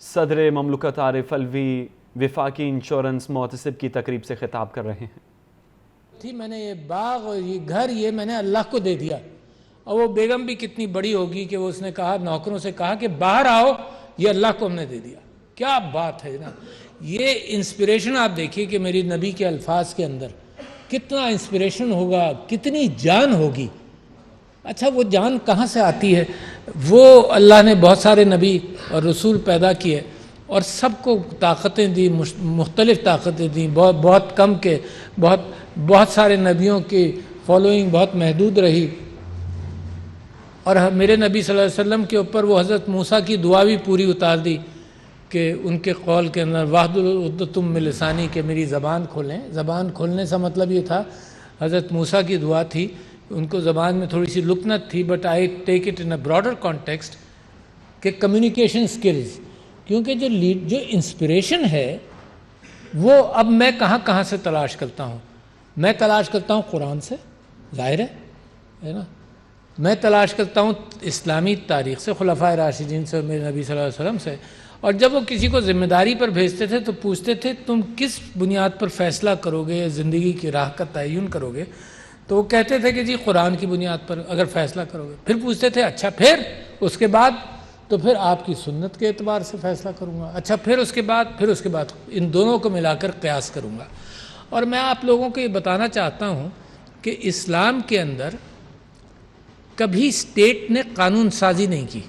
صدر مملکت عارف علوی وفاقی انشورنس محتسب کی تقریب سے خطاب کر رہے ہیں۔ میں نے یہ باغ اور یہ گھر یہ میں نے اللہ کو دے دیا، اور وہ بیگم بھی کتنی بڑی ہوگی کہ وہ اس نے کہا، نوکروں سے کہا کہ باہر آؤ، یہ اللہ کو ہم نے دے دیا۔ کیا بات ہے نا، یہ انسپریشن آپ دیکھیے کہ میری نبی کے الفاظ کے اندر کتنا انسپریشن ہوگا، کتنی جان ہوگی۔ اچھا وہ جان کہاں سے آتی ہے؟ وہ اللہ نے بہت سارے نبی اور رسول پیدا کیے اور سب کو طاقتیں دی، مختلف طاقتیں دیں، بہت کم کے بہت سارے نبیوں کی فالوئنگ بہت محدود رہی، اور میرے نبی صلی اللہ علیہ وسلم کے اوپر وہ حضرت موسیٰ کی دعا بھی پوری اتار دی کہ ان کے قول کے اندر واحلل عقدۃ من لسانی، کہ میری زبان کھولیں۔ زبان کھولنے سے مطلب یہ تھا، حضرت موسیٰ کی دعا تھی، ان کو زبان میں تھوڑی سی لکنت تھی، but I take it in a broader context کہ کمیونیکیشن سکلز، کیونکہ جو انسپریشن ہے وہ اب میں کہاں سے تلاش کرتا ہوں؟ میں تلاش کرتا ہوں قرآن سے، ظاہر ہے نا، میں تلاش کرتا ہوں اسلامی تاریخ سے، خلفائے راشدین سے، میرے نبی صلی اللہ علیہ وسلم سے۔ اور جب وہ کسی کو ذمہ داری پر بھیجتے تھے تو پوچھتے تھے تم کس بنیاد پر فیصلہ کرو گے، زندگی کی راہ کا تعین کرو گے؟ تو وہ کہتے تھے کہ جی قرآن کی بنیاد پر اگر فیصلہ کرو گے۔ پھر پوچھتے تھے اچھا پھر اس کے بعد؟ تو پھر آپ کی سنت کے اعتبار سے فیصلہ کروں گا۔ اچھا پھر اس کے بعد ان دونوں کو ملا کر قیاس کروں گا۔ اور میں آپ لوگوں کو یہ بتانا چاہتا ہوں کہ اسلام کے اندر کبھی اسٹیٹ نے قانون سازی نہیں کی،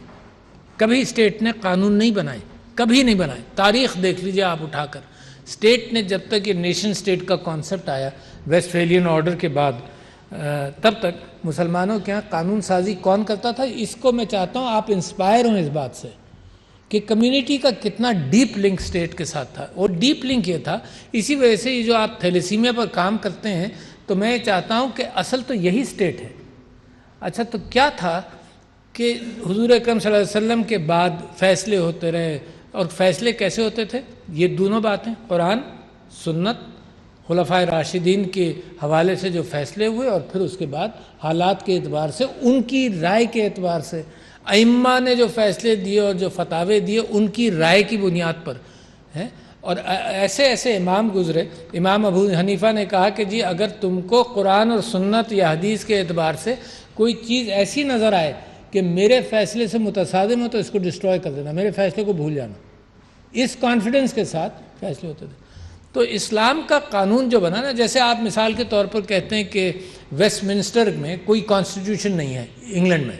کبھی اسٹیٹ نے قانون نہیں بنائے، کبھی نہیں بنائے۔ تاریخ دیکھ لیجئے آپ اٹھا کر، اسٹیٹ نے جب تک یہ نیشن اسٹیٹ کا کانسیپٹ آیا ویسٹفیلین آرڈر کے بعد، تب تک مسلمانوں کے ہاں قانون سازی کون کرتا تھا؟ اس کو میں چاہتا ہوں آپ انسپائر ہوں اس بات سے کہ کمیونٹی کا کتنا ڈیپ لنک اسٹیٹ کے ساتھ تھا۔ اور ڈیپ لنک یہ تھا، اسی وجہ سے یہ جو آپ تھیلیسیمیا پر کام کرتے ہیں، تو میں چاہتا ہوں کہ اصل تو یہی اسٹیٹ ہے۔ اچھا تو کیا تھا کہ حضور اکرم صلی اللہ علیہ وسلم کے بعد فیصلے ہوتے رہے، اور فیصلے کیسے ہوتے تھے؟ یہ دونوں باتیں، قرآن، سنت، خلفائے راشدین کے حوالے سے جو فیصلے ہوئے، اور پھر اس کے بعد حالات کے اعتبار سے، ان کی رائے کے اعتبار سے، ائمہ نے جو فیصلے دیے اور جو فتاوے دیے ان کی رائے کی بنیاد پر ہیں۔ اور ایسے امام گزرے۔ امام ابو حنیفہ نے کہا کہ جی اگر تم کو قرآن اور سنت یا حدیث کے اعتبار سے کوئی چیز ایسی نظر آئے کہ میرے فیصلے سے متصادم ہو تو اس کو ڈسٹروائے کر دینا، میرے فیصلے کو بھول جانا۔ اس کانفیڈنس کے ساتھ فیصلے ہوتے تھے۔ تو اسلام کا قانون جو بنا نا، جیسے آپ مثال کے طور پر کہتے ہیں کہ ویسٹ منسٹر میں کوئی کانسٹیٹیوشن نہیں ہے انگلینڈ میں،